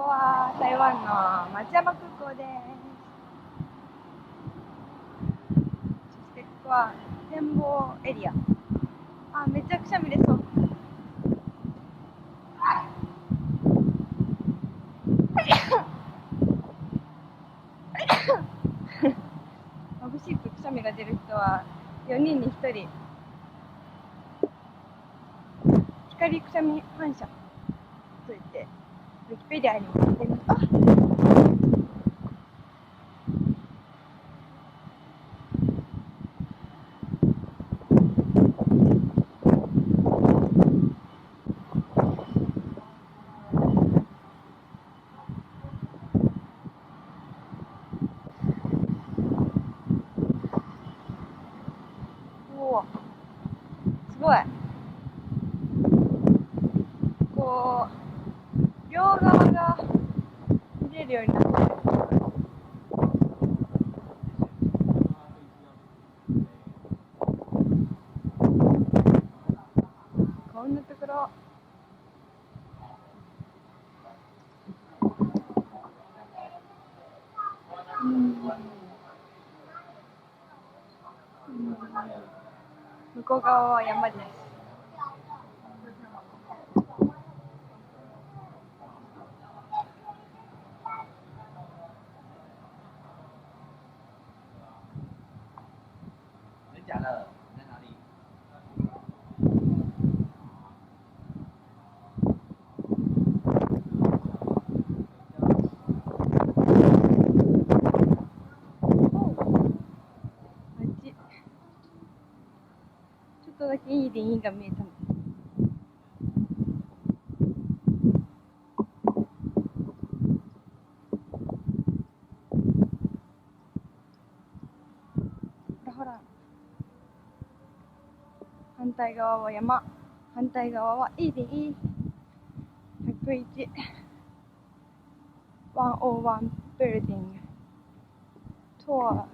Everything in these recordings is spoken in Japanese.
こは台湾の松山空港です。そしてここは展望エリア。あ、めっちゃくしゃみ出そう。眩しいとくしゃみが出る人は4人に1人。光くしゃみ反射といってウィキペディアに載っています。おお、すごい。こう両側が見れるようになってる。こんなところ。向こう側は山です。ちょっとだけいい林が見えたの。ほら、反対側は山、反対側はいいでいい。101 101 building トア。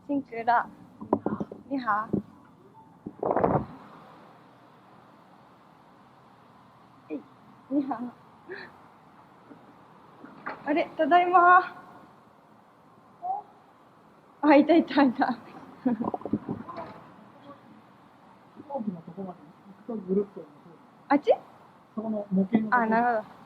辛苦了，你好。え、你好。あれ、ただいま。あ、いたいたいた。あっち？あ、なるほど。